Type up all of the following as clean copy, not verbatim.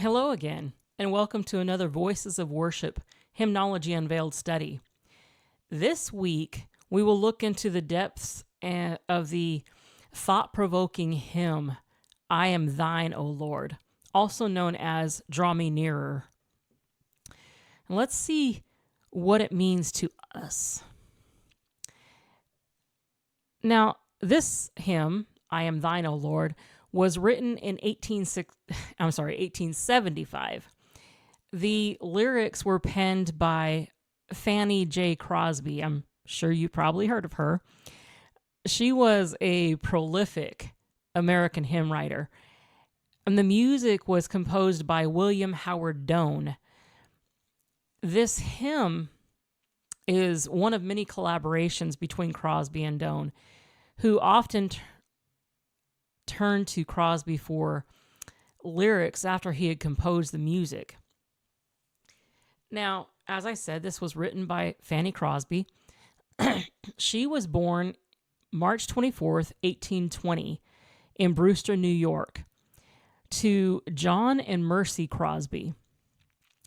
Hello again, and welcome to another Voices of Worship Hymnology Unveiled study. This week, we will look into the depths of the thought-provoking hymn, I Am Thine, O Lord, also known as Draw Me Nearer. And let's see what it means to us. Now, this hymn, I Am Thine, O Lord, was written in 1875. The lyrics were penned by Fanny J. Crosby. I'm sure you probably heard of her. She was a prolific American hymn writer, and the music was composed by William Howard Doane. This hymn is one of many collaborations between Crosby and Doane, who often turned to Crosby for lyrics after he had composed the music. Now, as I said, this was written by Fanny Crosby. She was born March 24th, 1820, in Brewster, New York, to John and Mercy Crosby.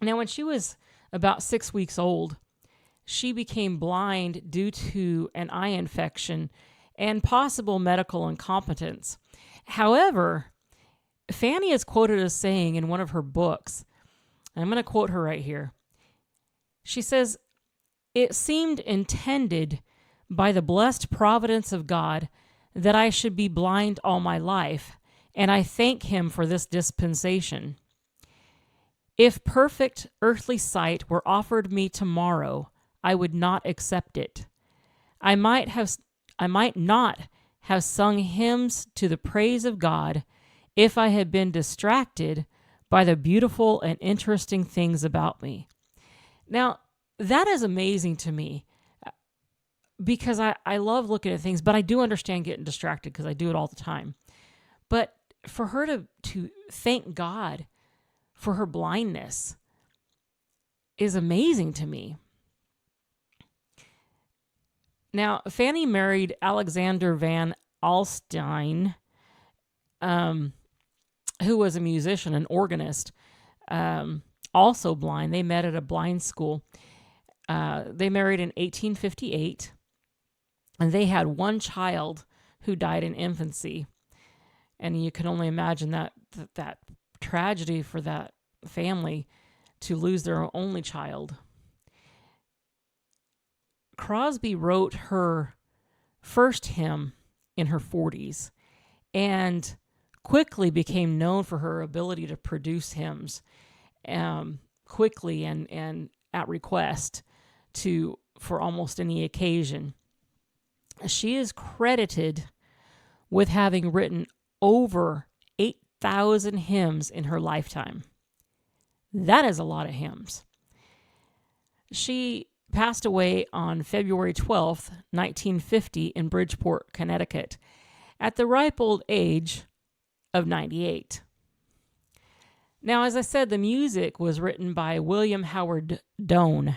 Now, when she was about 6 weeks old, she became blind due to an eye infection and possible medical incompetence. However, Fanny is quoted as saying in one of her books, and I'm going to quote her right here. She says, "It seemed intended by the blessed providence of God that I should be blind all my life, and I thank him for this dispensation. If perfect earthly sight were offered me tomorrow, I would not accept it. I might not have sung hymns to the praise of God if I had been distracted by the beautiful and interesting things about me." Now, that is amazing to me because I love looking at things, but I do understand getting distracted because I do it all the time. But for her to thank God for her blindness is amazing to me. Now, Fanny married Alexander Van Alstyne, who was a musician, an organist, also blind. They met at a blind school. They married in 1858, and they had one child who died in infancy. And you can only imagine that tragedy for that family to lose their only child. Crosby wrote her first hymn in her 40s and quickly became known for her ability to produce hymns quickly and at request for almost any occasion. She is credited with having written over 8,000 hymns in her lifetime. That is a lot of hymns. She passed away on February 12th, 1950 in Bridgeport, Connecticut, at the ripe old age of 98. Now, as I said, the music was written by William Howard Doane.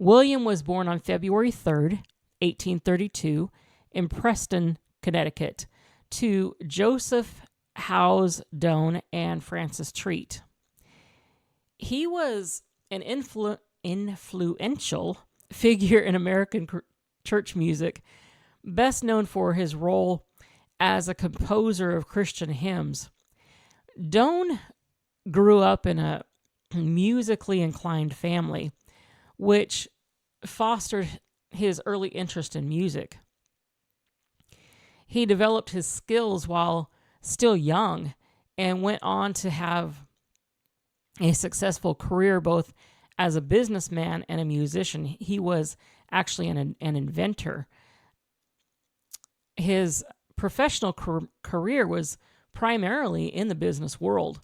William was born on February 3rd, 1832, in Preston, Connecticut, to Joseph Howes Doane and Frances Treat. He was an influential figure in American church music, best known for his role as a composer of Christian hymns. Doane grew up in a musically inclined family, which fostered his early interest in music. He developed his skills while still young and went on to have a successful career both as a businessman and a musician. He was actually an inventor. His professional career was primarily in the business world.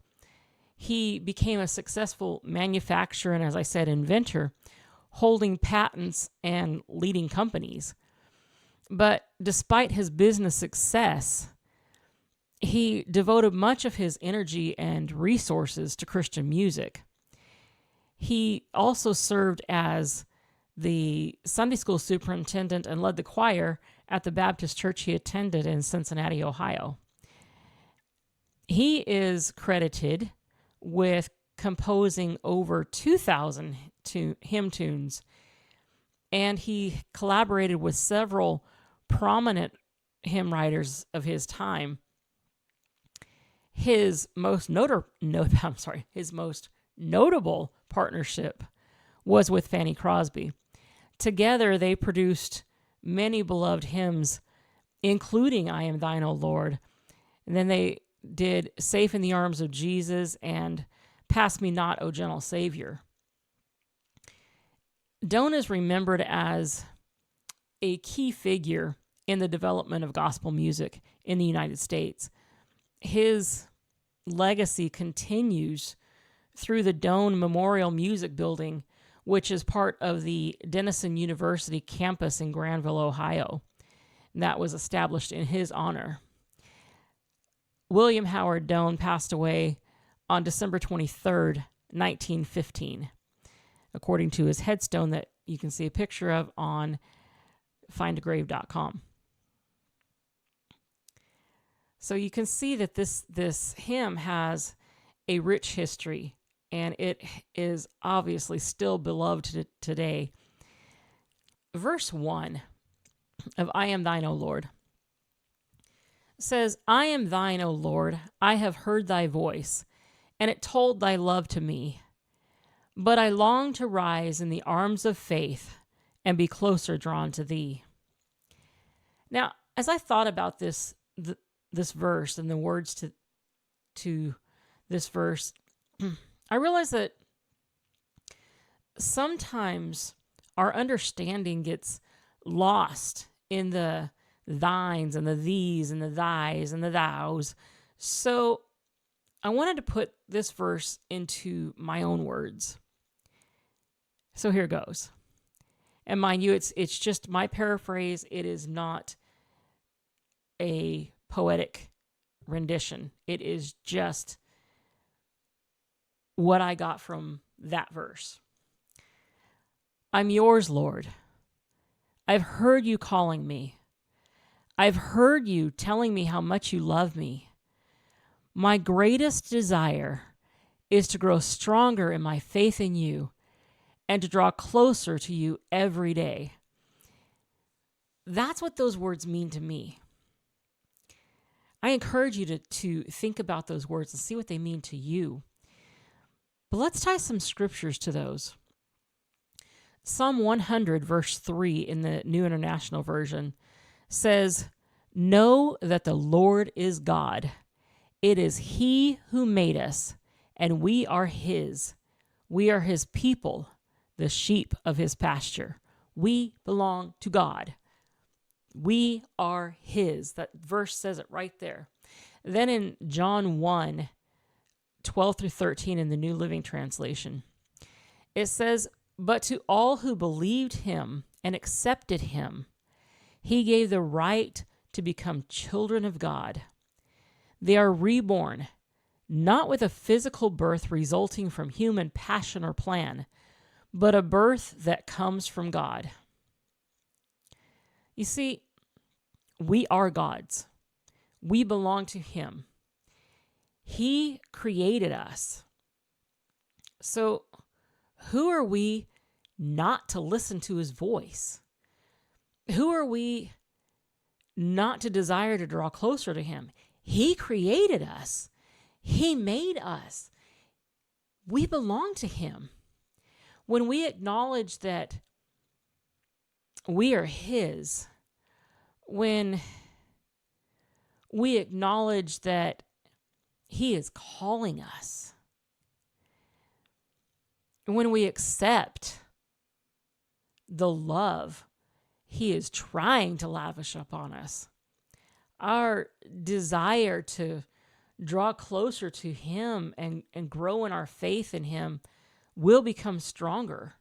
He became a successful manufacturer and, as I said, inventor, holding patents and leading companies. But despite his business success, he devoted much of his energy and resources to Christian music. He also served as the Sunday school superintendent and led the choir at the Baptist church he attended in Cincinnati, Ohio. He is credited with composing over 2,000 hymn tunes, and he collaborated with several prominent hymn writers of his time. His most his most notable partnership was with Fanny Crosby. Together, they produced many beloved hymns, including I Am Thine, O Lord. And then they did Safe in the Arms of Jesus and Pass Me Not, O Gentle Savior. Doane is remembered as a key figure in the development of gospel music in the United States. His legacy continues through the Doane Memorial Music Building, which is part of the Denison University campus in Granville, Ohio. That was established in his honor. William Howard Doane passed away on December 23rd, 1915, according to his headstone that you can see a picture of on findagrave.com. So you can see that this hymn has a rich history, and it is obviously still beloved today. Verse 1 of I Am Thine, O Lord, says, I am thine, O Lord, I have heard thy voice, and it told thy love to me. But I long to rise in the arms of faith and be closer drawn to thee. Now, as I thought about this verse and the words to this verse, I realized that sometimes our understanding gets lost in the thines and the these and the thys and the thous. So I wanted to put this verse into my own words. So here goes. And mind you, it's just my paraphrase. It is not a poetic rendition. It is just what I got from that verse. I'm yours, Lord. I've heard you calling me. I've heard you telling me how much you love me. My greatest desire is to grow stronger in my faith in you and to draw closer to you every day. That's what those words mean to me. I encourage you to think about those words and see what they mean to you. But let's tie some scriptures to those. Psalm 100, verse 3 in the New International Version says, Know that the Lord is God. It is He who made us, and we are His. We are His people, the sheep of His pasture. We belong to God. We are His. That verse says it right there. Then in John 1, 12 through 13 in the New Living Translation, it says, But to all who believed Him and accepted Him, He gave the right to become children of God. They are reborn, not with a physical birth resulting from human passion or plan, but a birth that comes from God. You see, we are God's. We belong to Him. He created us. So who are we not to listen to His voice? Who are we not to desire to draw closer to Him? He created us. He made us. We belong to Him. When we acknowledge that we are His, when we acknowledge that He is calling us, when we accept the love He is trying to lavish upon us, our desire to draw closer to Him and grow in our faith in Him will become stronger.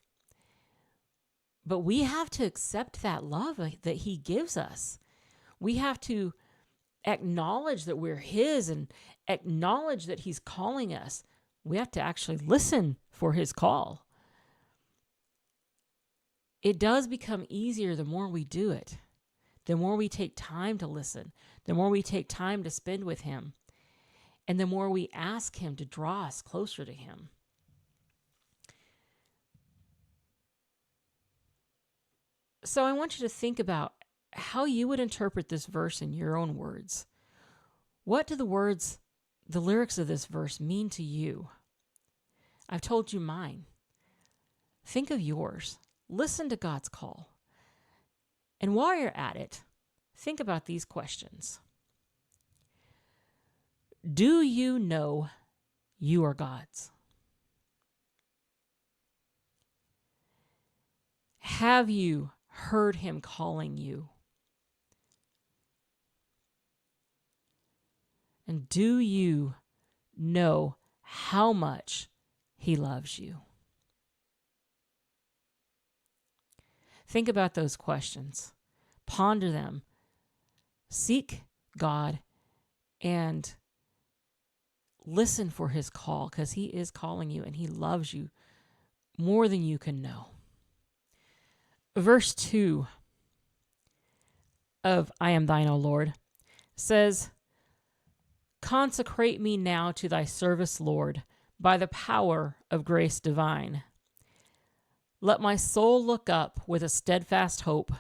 But we have to accept that love that He gives us. We have to acknowledge that we're His and acknowledge that He's calling us. We have to actually listen for His call. It does become easier the more we do it, the more we take time to listen, the more we take time to spend with Him. and the more we ask him to draw us closer to him. So I want you to think about how you would interpret this verse in your own words. What do the lyrics of this verse mean to you? I've told you mine. Think of yours. Listen to God's call. And while you're at it, think about these questions. Do you know you are God's? Have you heard him calling you? And do you know how much he loves you? Think about those questions. Ponder them. Seek God and listen for his call, because he is calling you and he loves you more than you can know. Verse 2 of I Am Thine, O Lord, says, consecrate me now to thy service, Lord, by the power of grace divine. Let my soul look up with a steadfast hope,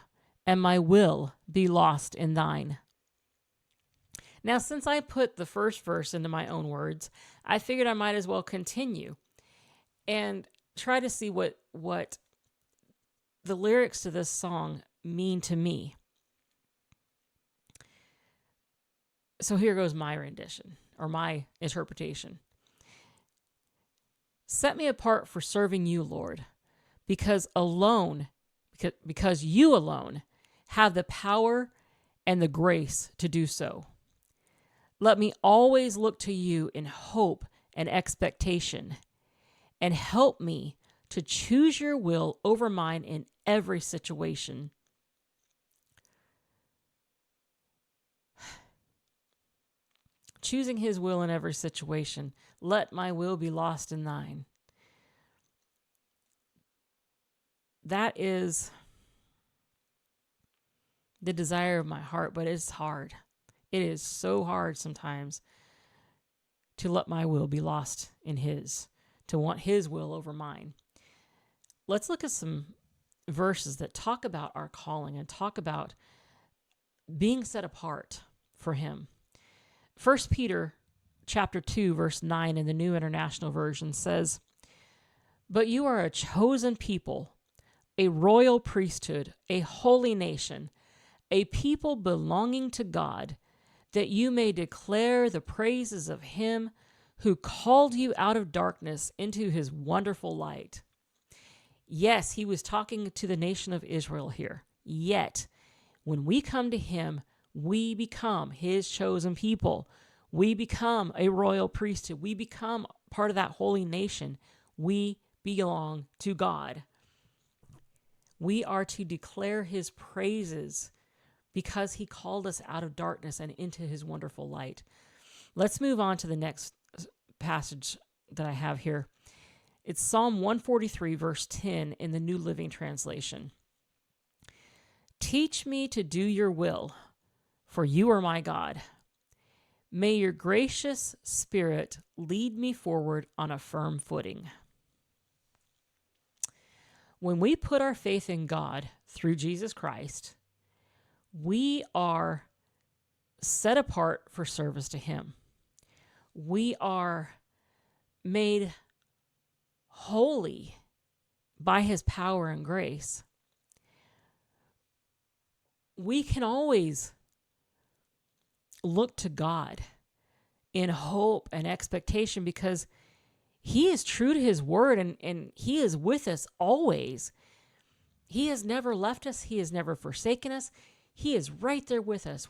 and my will be lost in thine. Now, since I put the first verse into my own words, I figured I might as well continue and try to see what the lyrics to this song mean to me. So here goes my rendition, or my interpretation. Set me apart for serving you, Lord, because you alone have the power and the grace to do so. Let me always look to you in hope and expectation, and help me to choose your will over mine in every situation. Choosing his will in every situation. Let my will be lost in thine. That is the desire of my heart, but it's hard. It is so hard sometimes to let my will be lost in his, to want his will over mine. Let's look at some verses that talk about our calling and talk about being set apart for him. 1 Peter chapter 2, verse 9 in the New International Version says, but you are a chosen people, a royal priesthood, a holy nation, a people belonging to God, that you may declare the praises of him who called you out of darkness into his wonderful light. Yes, he was talking to the nation of Israel here. Yet, when we come to him, we become his chosen people. We become a royal priesthood. We become part of that holy nation. We belong to God. We are to declare his praises because he called us out of darkness and into his wonderful light. Let's move on to the next passage that I have here. It's Psalm 143, verse 10 in the New Living Translation. Teach me to do your will, for you are my God. May your gracious spirit lead me forward on a firm footing. When we put our faith in God through Jesus Christ, we are set apart for service to him. We are made holy by his power and grace. We can always look to God in hope and expectation because he is true to his word and he is with us always. He has never left us. He has never forsaken us. He is right there with us.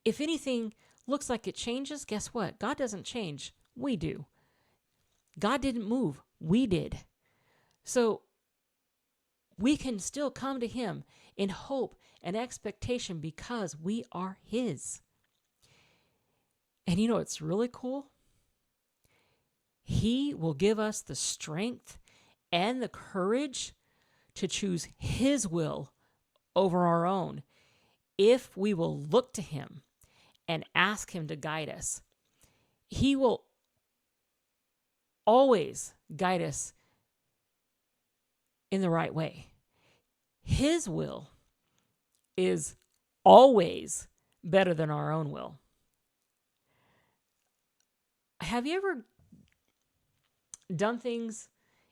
If anything looks like it changes, guess what? God doesn't change. We do. God didn't move. We did. So we can still come to him in hope and expectation because we are his. And you know what's really cool? He will give us the strength and the courage to choose his will over our own if we will look to him and ask him to guide us. He will always guide us in the right way. His will is always better than our own will. Have you ever done things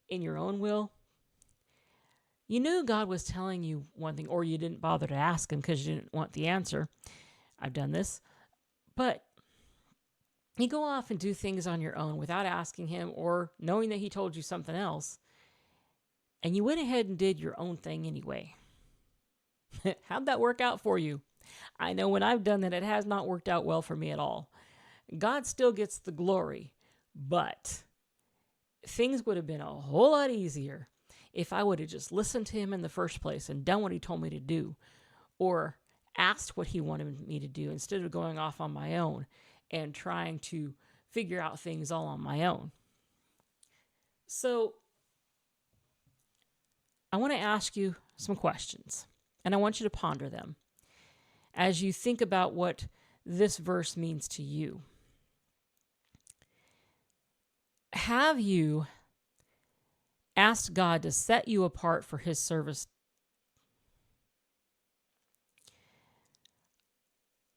in your own will? You knew God was telling you one thing, or you didn't bother to ask him because you didn't want the answer. I've done this. But you go off and do things on your own without asking him or knowing that he told you something else. And you went ahead and did your own thing anyway. How'd that work out for you? I know when I've done that, it has not worked out well for me at all. God still gets the glory, but things would have been a whole lot easier if I would have just listened to him in the first place and done what he told me to do, or asked what he wanted me to do instead of going off on my own and trying to figure out things all on my own. So I want to ask you some questions, and I want you to ponder them as you think about what this verse means to you. Have you asked God to set you apart for his service?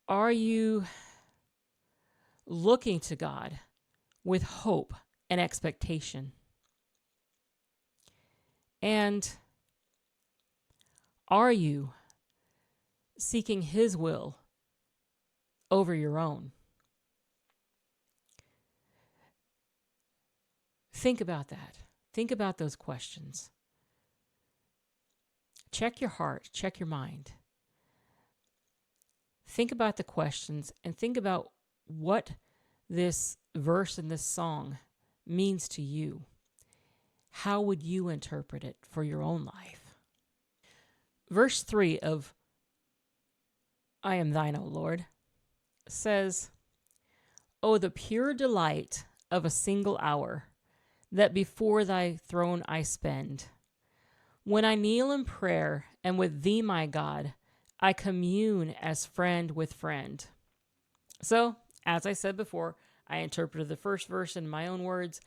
Are you looking to God with hope and expectation? And are you seeking his will over your own? Think about that. Think about those questions. Check your heart, check your mind. Think about the questions and think about what this verse in this song means to you. How would you interpret it for your own life? Verse 3 of I Am Thine, O Lord, says, "Oh, the pure delight of a single hour that before thy throne I spend. When I kneel in prayer and with thee, my God, I commune as friend with friend." So, as I said before, I interpreted the first verse in my own words,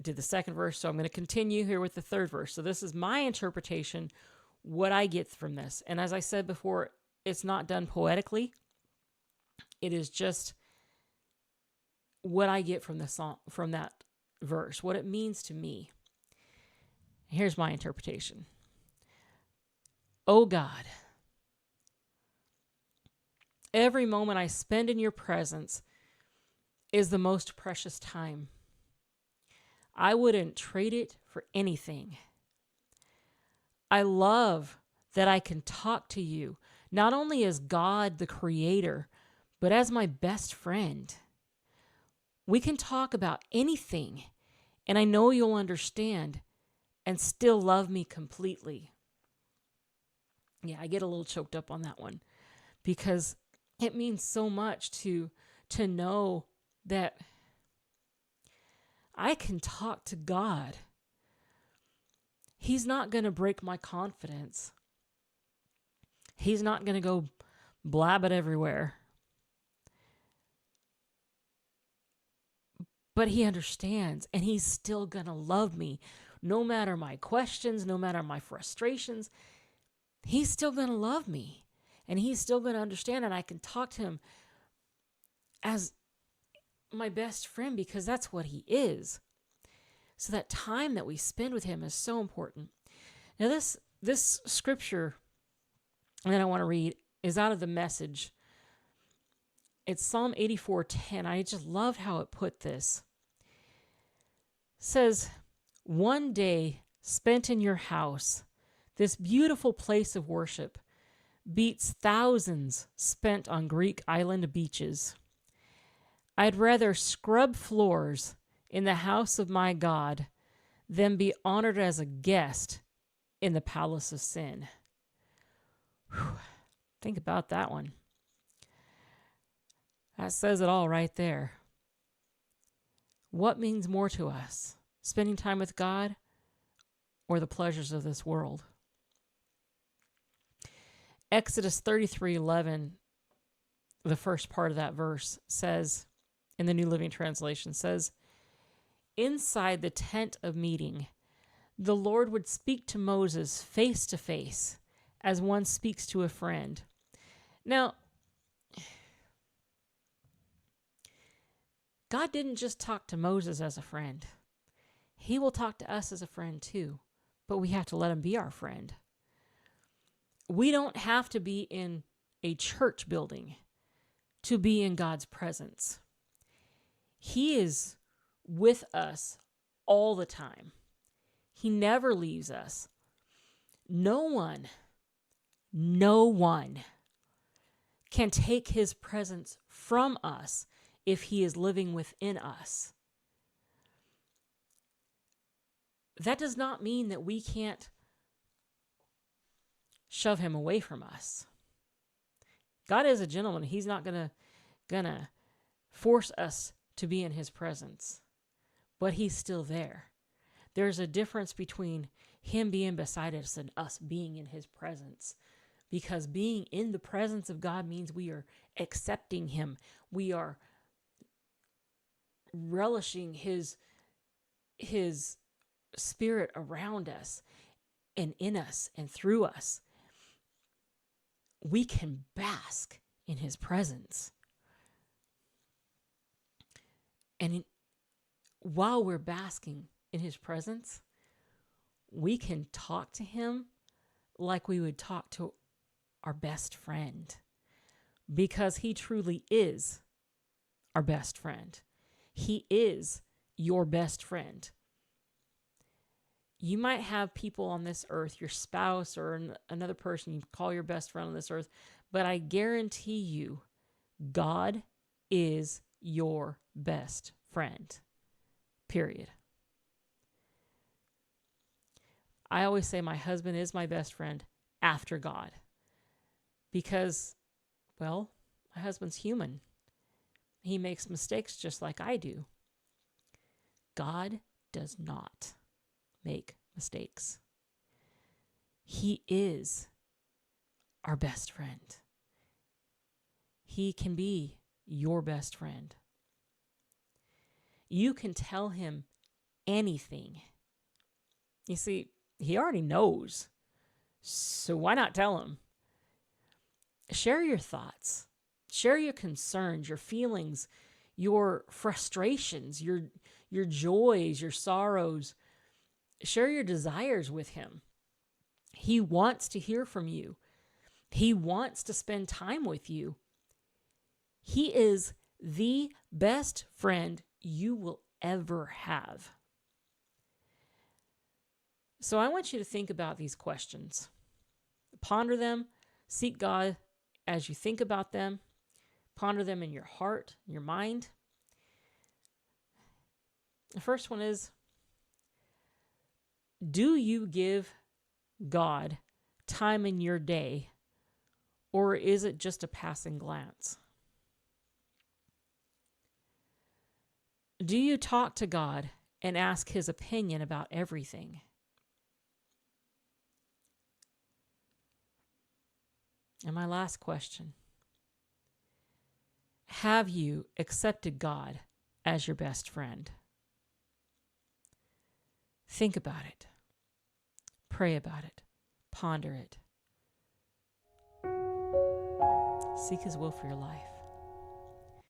did the second verse, so I'm going to continue here with the third verse. So this is my interpretation, what I get from this. And as I said before, it's not done poetically. It is just what I get from the song, from that verse, what it means to me. Here's my interpretation. Oh God, every moment I spend in your presence is the most precious time. I wouldn't trade it for anything. I love that I can talk to you, not only as God the Creator, but as my best friend. We can talk about anything, and I know you'll understand and still love me completely. Yeah, I get a little choked up on that one because it means so much to know that I can talk to God. He's not going to break my confidence. He's not going to go blab it everywhere. But he understands, and he's still going to love me. No matter my questions, no matter my frustrations, he's still going to love me. And he's still going to understand, and I can talk to him as my best friend because that's what he is. So that time that we spend with him is so important. Now this scripture that I want to read is out of the Message. It's Psalm 84:10. I just loved how it put this. It says, "One day spent in your house, this beautiful place of worship, beats thousands spent on Greek island beaches. I'd rather scrub floors in the house of my God than be honored as a guest in the palace of sin." Whew. Think about that one. That says it all right there. What means more to us? Spending time with God or the pleasures of this world? Exodus 33:11, the first part of that verse says, in the New Living Translation says, inside the tent of meeting, the Lord would speak to Moses face to face as one speaks to a friend. Now, God didn't just talk to Moses as a friend. He will talk to us as a friend too, but we have to let him be our friend. We don't have to be in a church building to be in God's presence. He is with us all the time. He never leaves us. No one can take his presence from us if he is living within us. That does not mean that we can't shove him away from us. God is a gentleman. He's not gonna force us to be in his presence, but he's still there. There's a difference between him being beside us and us being in his presence, because being in the presence of God means we are accepting him. We are relishing his spirit around us and in us and through us. We can bask in his presence. And while we're basking in his presence, we can talk to him like we would talk to our best friend, because he truly is our best friend. He is your best friend. You might have people on this earth, your spouse or another person you call your best friend on this earth, but I guarantee you, God is your best friend. Period. I always say my husband is my best friend after God, because, well, my husband's human. He makes mistakes just like I do. God does not make mistakes. He is our best friend. He can be your best friend. You can tell him anything. You see, he already knows. So why not tell him? Share your thoughts. Share your concerns, your feelings, your frustrations, your joys, your sorrows. Share your desires with him. He wants to hear from you. He wants to spend time with you. He is the best friend you will ever have. So I want you to think about these questions. Ponder them. Seek God as you think about them. Ponder them in your heart, your mind. The first one is, do you give God time in your day, or is it just a passing glance? Do you talk to God and ask his opinion about everything? And my last question, have you accepted God as your best friend? Think about it. Pray about it. Ponder it. Seek his will for your life.